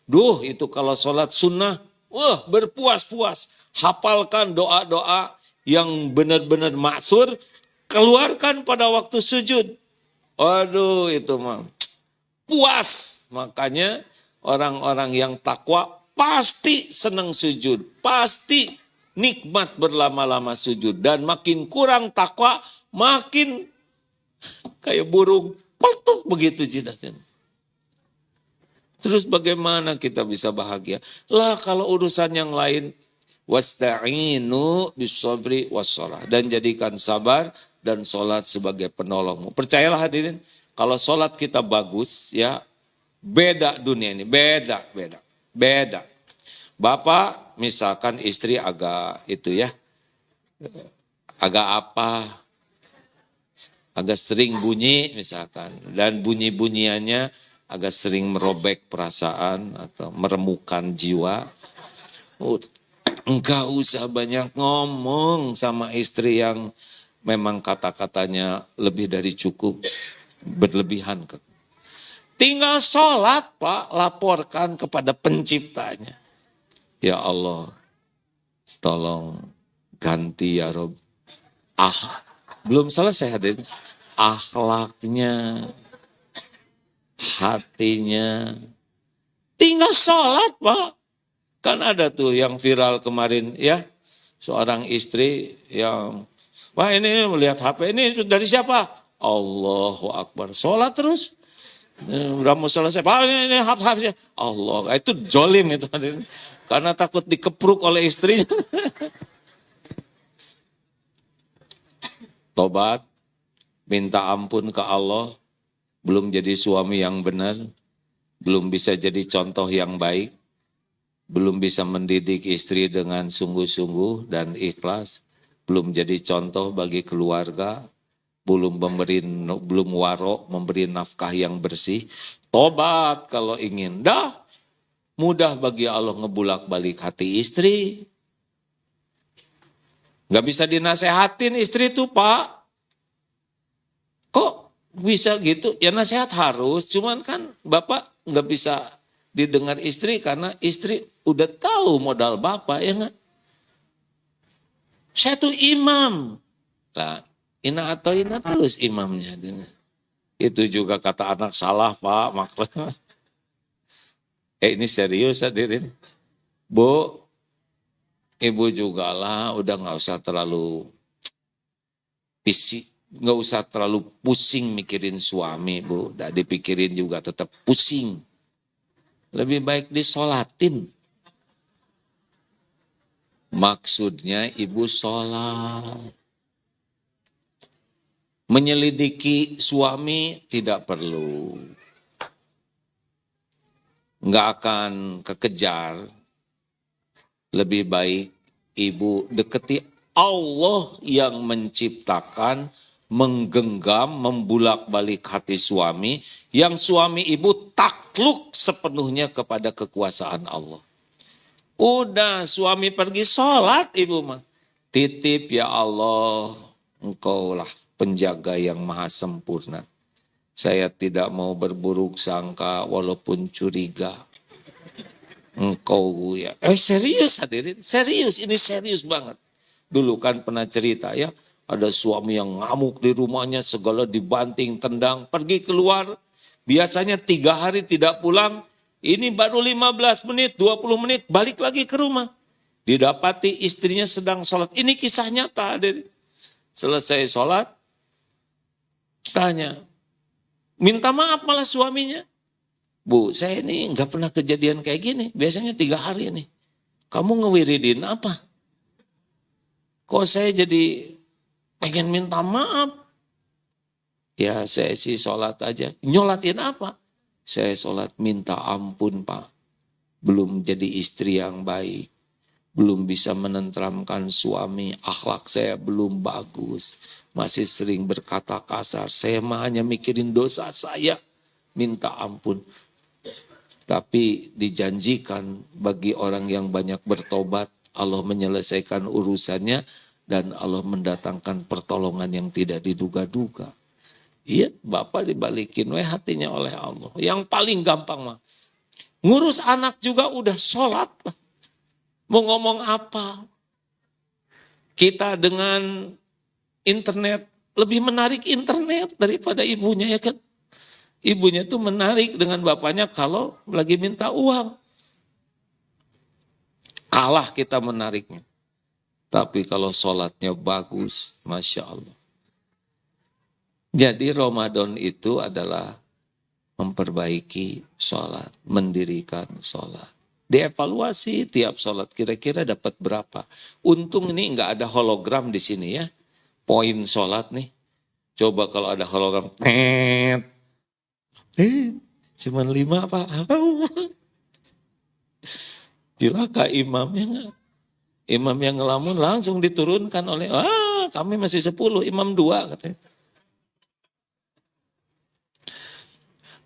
Duh itu kalau sholat sunnah, wah berpuas-puas. Hafalkan doa-doa yang benar-benar maksur, keluarkan pada waktu sujud. Aduh itu mah puas. Makanya orang-orang yang takwa pasti senang sujud. Pasti nikmat berlama-lama sujud. Dan makin kurang takwa, makin kayak burung peletuk begitu jidatnya. Terus bagaimana kita bisa bahagia? Lah kalau urusan yang lain, wasta'inu bis-sabri was-shalah. Dan jadikan sabar dan sholat sebagai penolongmu. Percayalah hadirin, kalau sholat kita bagus, ya beda dunia ini, beda. Bapak misalkan istri agak itu ya, agak apa, agak sering bunyi misalkan. Dan bunyi-bunyiannya agak sering merobek perasaan atau meremukan jiwa. Enggak usah banyak ngomong sama istri yang memang kata-katanya lebih dari cukup, berlebihan. Tinggal sholat Pak, laporkan kepada penciptanya. Ya Allah, tolong ganti ya Rob. Belum selesai hadirin. Akhlaknya, hatinya. Tinggal sholat Pak. Kan ada tuh yang viral kemarin ya. Seorang istri yang, wah ini melihat HP ini dari siapa? Allahu Akbar. Sholat terus. Udah mau selesai. Pak ini HP-nya. Allah. Itu jolim itu. Karena takut dikepruk oleh istrinya. Tobat. Minta ampun ke Allah. Belum jadi suami yang benar. Belum bisa jadi contoh yang baik. Belum bisa mendidik istri dengan sungguh-sungguh dan ikhlas. Belum jadi contoh bagi keluarga. Belum warok memberi nafkah yang bersih. Tobat kalau ingin. Dah, mudah bagi Allah ngebulak-balik hati istri. Gak bisa dinasehatin istri tuh Pak. Kok bisa gitu? Ya nasihat harus, cuman kan Bapak gak bisa didengar istri karena istri udah tahu modal Bapak, ya enggak? Saya tuh imam. Lah, ina atau ina terus imamnya. Itu juga kata anak salah Pak, maksudnya. Ini serius hadirin. Bu, ibu juga lah udah nggak usah terlalu nggak usah terlalu pusing mikirin suami bu. Udah dipikirin juga tetap pusing. Lebih baik disolatin. Maksudnya ibu sholat. Menyelidiki suami tidak perlu. Nggak akan kekejar. Lebih baik ibu deketi Allah yang menciptakan, menggenggam, membulak-balik hati suami, yang suami ibu takluk sepenuhnya kepada kekuasaan Allah. Udah suami pergi sholat ibu mah. Titip ya Allah, engkaulah penjaga yang maha sempurna. Saya tidak mau berburuk sangka walaupun curiga. Engkau ya. Serius hadirin, serius, ini serius banget. Dulu kan pernah cerita ya, ada suami yang ngamuk di rumahnya, segala dibanting, tendang, pergi keluar. Biasanya 3 hari tidak pulang, ini baru 15 menit, 20 menit, balik lagi ke rumah. Didapati istrinya sedang sholat. Ini kisah nyata hadirin. Selesai sholat, tanya, minta maaf malah suaminya. Bu, saya ini nggak pernah kejadian kayak gini. Biasanya 3 hari ini. Kamu ngewiridin apa? Kok saya jadi pengen minta maaf? Ya saya sih sholat aja. Nyolatin apa? Saya sholat minta ampun Pak. Belum jadi istri yang baik. Belum bisa menenteramkan suami. Akhlak saya belum bagus. Masih sering berkata kasar. Saya mah hanya mikirin dosa saya. Minta ampun. Tapi dijanjikan bagi orang yang banyak bertobat, Allah menyelesaikan urusannya dan Allah mendatangkan pertolongan yang tidak diduga-duga. Iya, Bapak dibalikin hatinya oleh Allah. Yang paling gampang mah, ngurus anak juga udah sholat. Mau ngomong apa? Kita dengan internet, lebih menarik internet daripada ibunya ya kan? Ibunya tuh menarik dengan bapaknya kalau lagi minta uang. Kalah kita menariknya. Tapi kalau sholatnya bagus, Masya Allah. Jadi Ramadan itu adalah memperbaiki sholat, mendirikan sholat. Dievaluasi tiap sholat kira-kira dapat berapa. Untung ini nggak ada hologram di sini ya. Poin sholat nih. Coba kalau ada hologram. Cuman 5 Pak. Cilaka imamnya. Imam yang ngelamun langsung diturunkan oleh, kami masih 10, imam 2 katanya.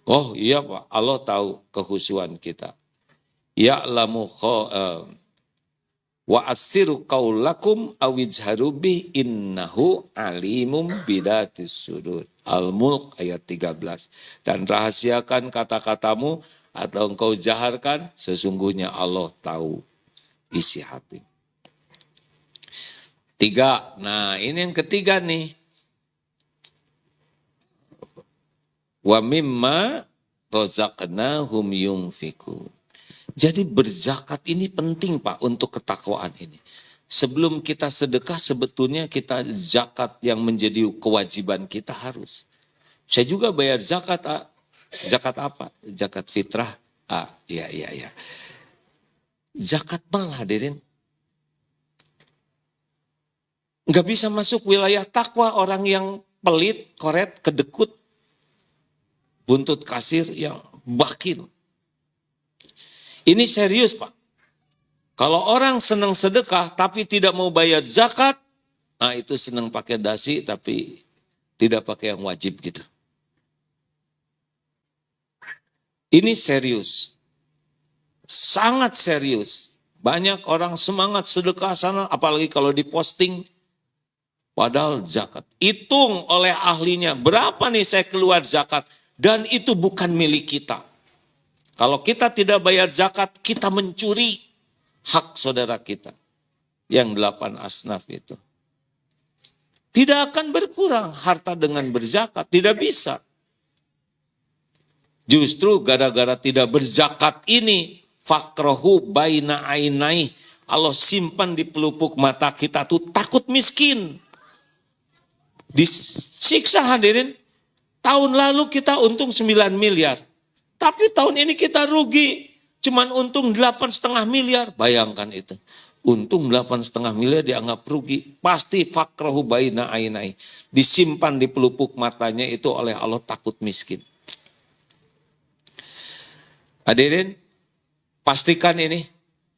Oh iya Pak, Allah tahu kehusuan kita. Ya'lamu wa asiru qaulakum awijharu bi innahu alimum bidatis sudur. Al-Mulk ayat 13. Dan rahasiakan kata-katamu atau engkau jaharkan, sesungguhnya Allah tahu isi hati. 3. Nah ini yang ketiga nih. Wa mimma rozaqnahum yunfikun. Jadi berzakat ini penting Pak untuk ketakwaan ini. Sebelum kita sedekah sebetulnya kita zakat yang menjadi kewajiban kita harus. Saya juga bayar zakat. Zakat apa? Zakat fitrah. Iya. Zakat mal hadirin. Nggak bisa masuk wilayah takwa orang yang pelit, koret, kedekut, buntut kasir yang bakhil. Ini serius Pak. Kalau orang senang sedekah tapi tidak mau bayar zakat, nah itu senang pakai dasi tapi tidak pakai yang wajib gitu. Ini serius. Sangat serius. Banyak orang semangat sedekah sana, apalagi kalau diposting. Padahal zakat. Hitung oleh ahlinya, berapa nih saya keluar zakat. Dan itu bukan milik kita. Kalau kita tidak bayar zakat, kita mencuri hak saudara kita. Yang 8 asnaf itu. Tidak akan berkurang harta dengan berzakat, tidak bisa. Justru gara-gara tidak berzakat ini, fakrohu baina ainai, Allah simpan di pelupuk mata kita tuh takut miskin. Disiksa hadirin. Tahun lalu kita untung 9 miliar. Tapi tahun ini kita rugi. Cuman untung 8,5 miliar. Bayangkan itu. Untung 8,5 miliar dianggap rugi. Pasti fakrohu baina ainai. Disimpan di pelupuk matanya itu oleh Allah takut miskin. Hadirin, pastikan ini.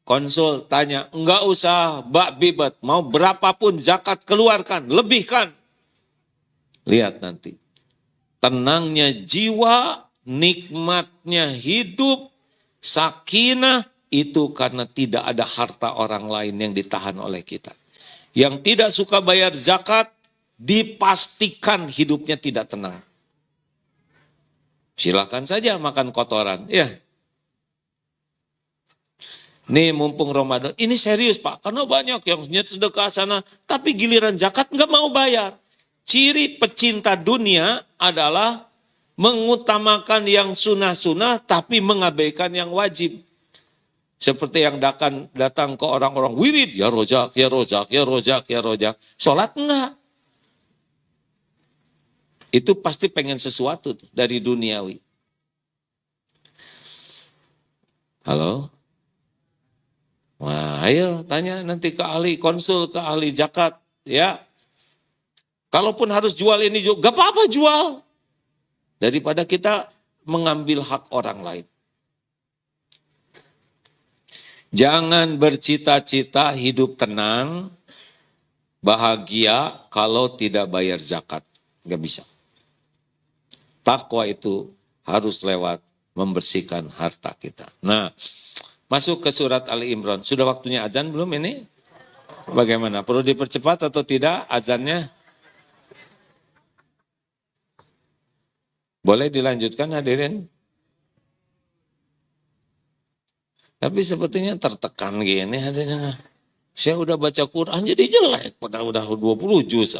Konsul, tanya. Enggak usah bak bibet. Mau berapapun zakat keluarkan. Lebihkan. Lihat nanti. Tenangnya jiwa, nikmatnya hidup, sakinah, itu karena tidak ada harta orang lain yang ditahan oleh kita. Yang tidak suka bayar zakat, dipastikan hidupnya tidak tenang. Silakan saja makan kotoran. Ya. Nih mumpung Ramadan, ini serius Pak, karena banyak yang niat sedekah sana, tapi giliran zakat nggak mau bayar. Ciri pecinta dunia adalah mengutamakan yang sunnah-sunnah tapi mengabaikan yang wajib. Seperti yang datang ke orang-orang wirid, ya rojak, ya rojak, ya rojak, ya rojak. Sholat enggak. Itu pasti pengen sesuatu dari duniawi. Halo? Wah, ayo tanya nanti ke ahli, konsul ke ahli zakat. Ya. Kalaupun harus jual ini juga, gak apa-apa jual. Daripada kita mengambil hak orang lain. Jangan bercita-cita hidup tenang, bahagia kalau tidak bayar zakat. Gak bisa. Takwa itu harus lewat membersihkan harta kita. Nah, masuk ke surat Ali Imran. Sudah waktunya azan belum ini? Bagaimana? Perlu dipercepat atau tidak azannya? Boleh dilanjutkan hadirin? Tapi sepertinya tertekan gini hadirin. Saya udah baca Quran jadi jelek. Padahal udah 20 juz.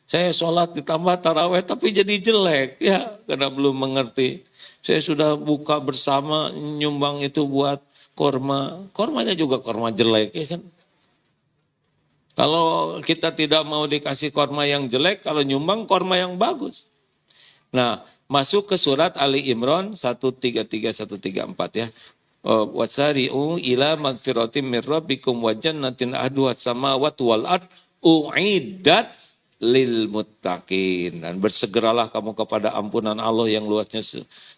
Saya sholat ditambah taraweh tapi jadi jelek. Ya, karena belum mengerti. Saya sudah buka bersama nyumbang itu buat korma. Kormanya juga korma jelek ya kan. Kalau kita tidak mau dikasih korma yang jelek, kalau nyumbang korma yang bagus. Nah, masuk ke surat Ali Imran 133 134 ya. Wasari'u ila magfiratim mir rabbikum wa jannatin ahduhat samawati wal ard uiddat lil muttaqin. Dan bersegeralah kamu kepada ampunan Allah yang luasnya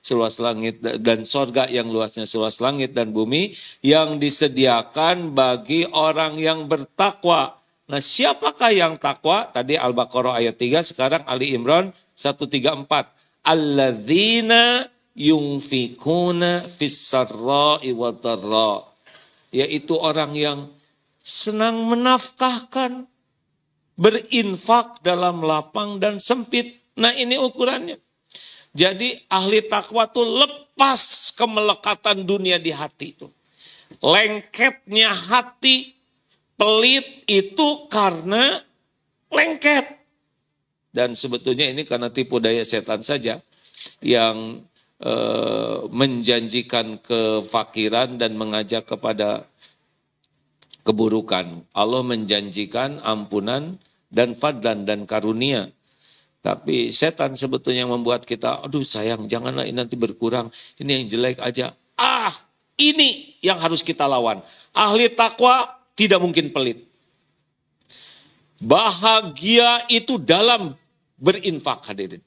seluas langit dan sorga yang luasnya seluas langit dan bumi yang disediakan bagi orang yang bertakwa. Nah, siapakah yang takwa? Tadi Al-Baqarah ayat 3, sekarang Ali Imran 134. Alladzina yunfikuna fis-sarra'i wad-dharra. Yaitu orang yang senang menafkahkan, berinfak dalam lapang dan sempit. Nah, ini ukurannya. Jadi ahli takwa tuh lepas kemelekatan dunia di hati itu. Lengketnya hati, pelit itu karena lengket. Dan sebetulnya ini karena tipu daya setan saja yang menjanjikan kefakiran dan mengajak kepada keburukan. Allah menjanjikan ampunan dan fadlan dan karunia. Tapi setan sebetulnya yang membuat kita, aduh sayang janganlah ini nanti berkurang, ini yang jelek aja. Ini yang harus kita lawan. Ahli takwa tidak mungkin pelit. Bahagia itu dalam berinfak hadirin.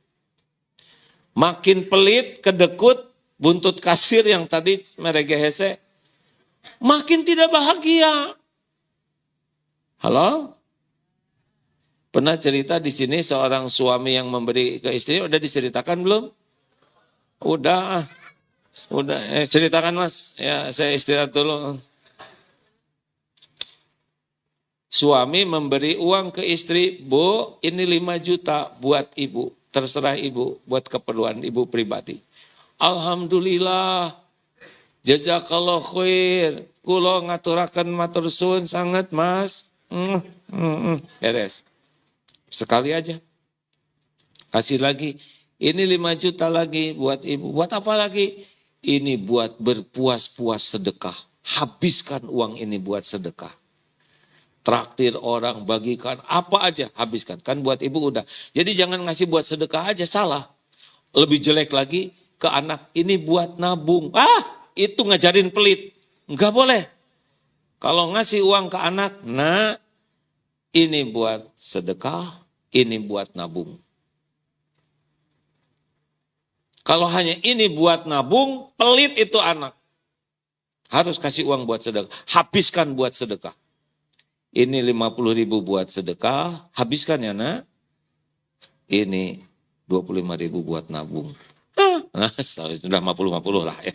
Makin pelit, kedekut, buntut kasir yang tadi mereka hese, makin tidak bahagia. Halo? Pernah cerita di sini seorang suami yang memberi ke istri, udah diceritakan belum? Udah. Ceritakan mas, ya saya istirahat dulu. Suami memberi uang ke istri, Bu, ini 5 juta buat ibu. Terserah ibu, buat keperluan ibu pribadi. Alhamdulillah, jazakallah khair. Kulo ngaturakan matur suwun sangat mas. Beres. Sekali aja. Kasih lagi. Ini 5 juta lagi buat ibu. Buat apa lagi? Ini buat berpuas-puas sedekah. Habiskan uang ini buat sedekah. Traktir orang, bagikan, apa aja habiskan. Kan buat ibu udah. Jadi jangan ngasih buat sedekah aja, salah. Lebih jelek lagi ke anak. Ini buat nabung. Itu ngajarin pelit. Enggak boleh. Kalau ngasih uang ke anak, nah ini buat sedekah, ini buat nabung. Kalau hanya ini buat nabung, pelit itu anak. Harus kasih uang buat sedekah. Habiskan buat sedekah. Ini 50.000 buat sedekah. Habiskan ya nak. Ini 25.000 buat nabung. Nah, sudah 50-50 lah ya.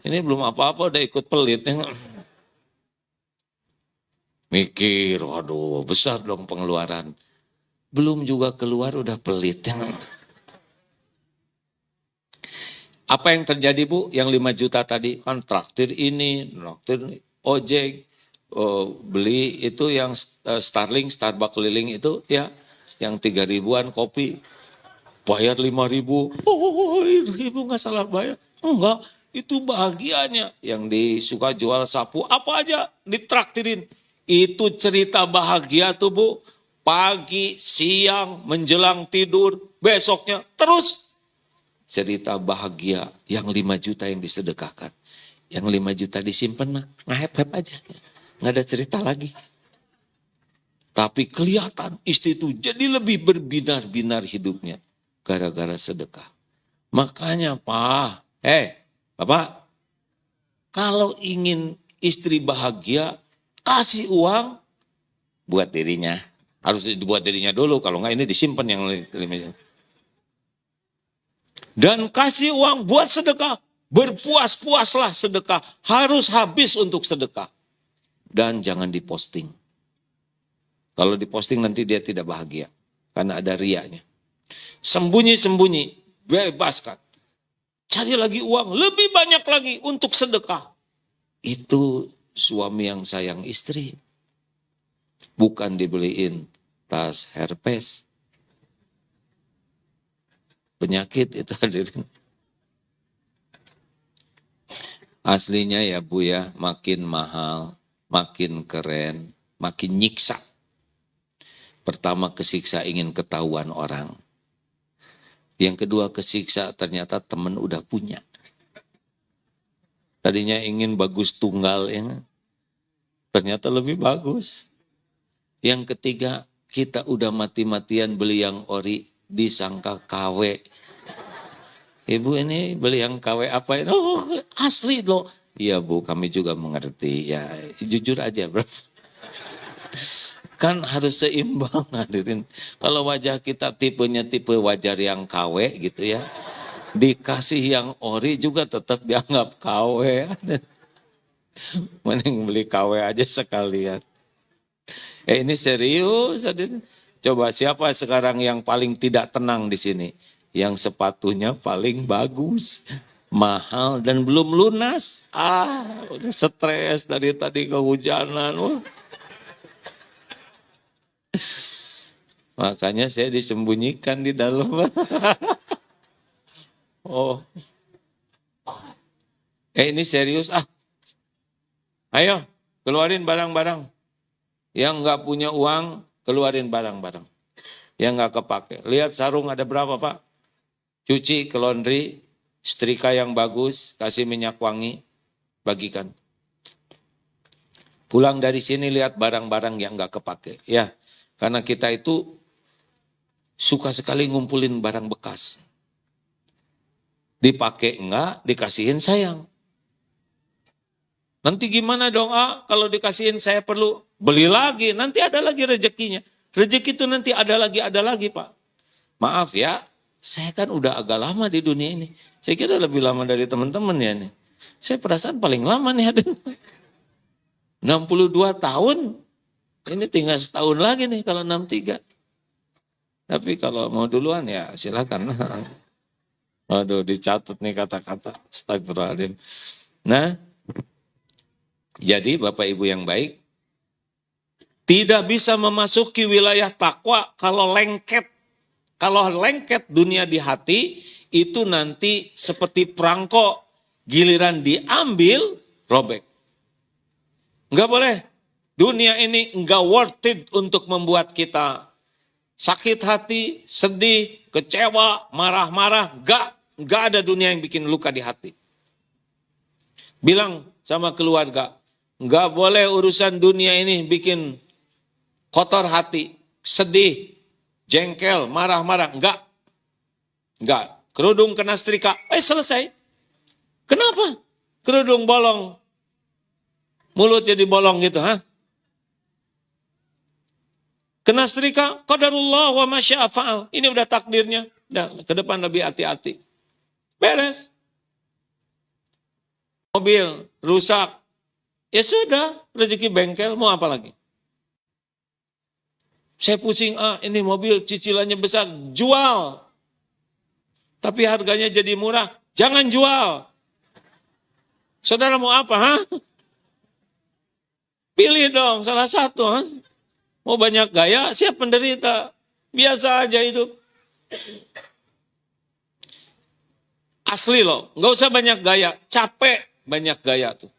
Ini belum apa-apa udah ikut pelit. Mikir, waduh besar dong pengeluaran. Belum juga keluar udah pelit. Apa yang terjadi Bu? Yang 5 juta tadi kan traktir ini, traktir ojek, beli itu yang Starling, Starbucks keliling itu ya, yang 3.000-an kopi, bayar 5.000, ibu nggak salah bayar, enggak, itu bahagianya. Yang disuka jual sapu, apa aja ditraktirin, itu cerita bahagia tuh Bu, pagi, siang, menjelang tidur, besoknya terus. Cerita bahagia yang 5 juta yang disedekahkan. Yang 5 juta disimpan ngehep-hep aja. Nggak ada cerita lagi. Tapi kelihatan istri itu jadi lebih berbinar-binar hidupnya. Gara-gara sedekah. Makanya Bapak. Kalau ingin istri bahagia, kasih uang buat dirinya. Harus dibuat dirinya dulu. Kalau nggak ini disimpan yang 5 juta. Dan kasih uang buat sedekah. Berpuas-puaslah sedekah. Harus habis untuk sedekah. Dan jangan diposting. Kalau diposting nanti dia tidak bahagia. Karena ada riaknya. Sembunyi-sembunyi. Bebaskan. Cari lagi uang. Lebih banyak lagi untuk sedekah. Itu suami yang sayang istri. Bukan dibeliin tas Herpes. Penyakit itu hadirin. Aslinya ya Bu ya, makin mahal, makin keren, makin nyiksa. Pertama kesiksa ingin ketahuan orang. Yang kedua kesiksa ternyata teman udah punya. Tadinya ingin bagus tunggal ya, ternyata lebih bagus. Yang ketiga kita udah mati-matian beli yang ori, disangka KW. Ibu ini beli yang KW apa? Oh asli loh. Iya Bu, kami juga mengerti. Ya jujur aja bro. Kan harus seimbang hadirin. Kalau wajah kita tipenya tipe wajar yang KW gitu ya. Dikasih yang ori juga tetap dianggap KW. Mending beli KW aja sekalian. Ini serius hadirin. Coba siapa sekarang yang paling tidak tenang di sini? Yang sepatunya paling bagus, mahal dan belum lunas. Udah stres dari tadi kehujanan. Makanya saya disembunyikan di dalam. Ini serius Ayo, keluarin barang-barang. Yang nggak punya uang, keluarin barang-barang. Yang nggak kepake. Lihat sarung ada berapa Pak? Cuci ke laundry, setrika yang bagus, kasih minyak wangi, bagikan. Pulang dari sini lihat barang-barang yang nggak kepake. Ya, karena kita itu suka sekali ngumpulin barang bekas. Dipakai enggak, dikasihin sayang. Nanti gimana dong kalau dikasihin saya perlu beli lagi, nanti ada lagi rezekinya. Rezeki itu nanti ada lagi Pak. Maaf ya, saya kan udah agak lama di dunia ini. Saya kira lebih lama dari teman-teman ya nih. Saya perasaan paling lama nih ada 62 tahun. Ini tinggal setahun lagi nih kalau 63. Tapi kalau mau duluan ya silakan. Waduh dicatat nih kata-kata. Astagfirullahaladzim. Nah, jadi Bapak Ibu yang baik, Tidak bisa memasuki wilayah takwa kalau lengket. Kalau lengket dunia di hati, itu nanti seperti perangko. Giliran diambil, robek. Enggak boleh. Dunia ini enggak worth it untuk membuat kita sakit hati, sedih, kecewa, marah-marah. Enggak ada dunia yang bikin luka di hati. Bilang sama keluarga, enggak boleh urusan dunia ini bikin kotor hati, sedih, jengkel, marah-marah. Enggak. Kerudung kena setrika, selesai. Kenapa? Kerudung bolong. Mulut jadi bolong gitu, Kena setrika, qadarullah wa masya'a fa'al. Ini udah takdirnya. Udah, ke depan lebih hati-hati. Beres. Mobil rusak. Ya sudah, rezeki bengkel, mau apa lagi? Saya pusing, ini mobil cicilannya besar, jual. Tapi harganya jadi murah, jangan jual. Saudara mau apa, Pilih dong salah satu, Mau banyak gaya, siap penderita. Biasa aja hidup. Asli loh, nggak usah banyak gaya, capek banyak gaya tuh.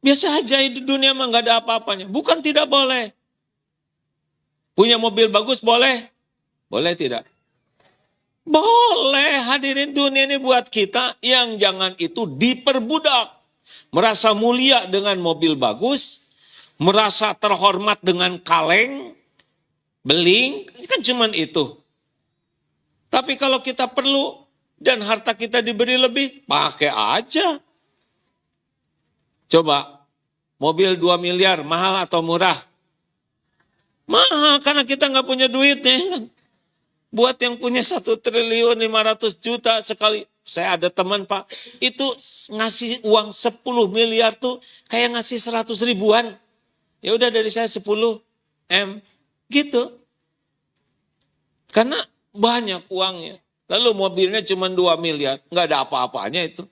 Biasa aja hidup dunia mah nggak ada apa-apanya. Bukan tidak boleh. Punya mobil bagus boleh? Boleh tidak? Boleh, hadirin, dunia ini buat kita yang jangan itu diperbudak. Merasa mulia dengan mobil bagus, merasa terhormat dengan kaleng, beling, kan cuman itu. Tapi kalau kita perlu dan harta kita diberi lebih, pakai aja. Coba, mobil 2 miliar mahal atau murah? Mahal, karena kita nggak punya duitnya. Buat yang punya 1.500.000.000 sekali. Saya ada teman, Pak, itu ngasih uang 10 miliar tuh kayak ngasih 100 ribuan. Ya udah dari saya 10 M. Gitu. Karena banyak uangnya. Lalu mobilnya cuma 2 miliar. Nggak ada apa-apanya itu.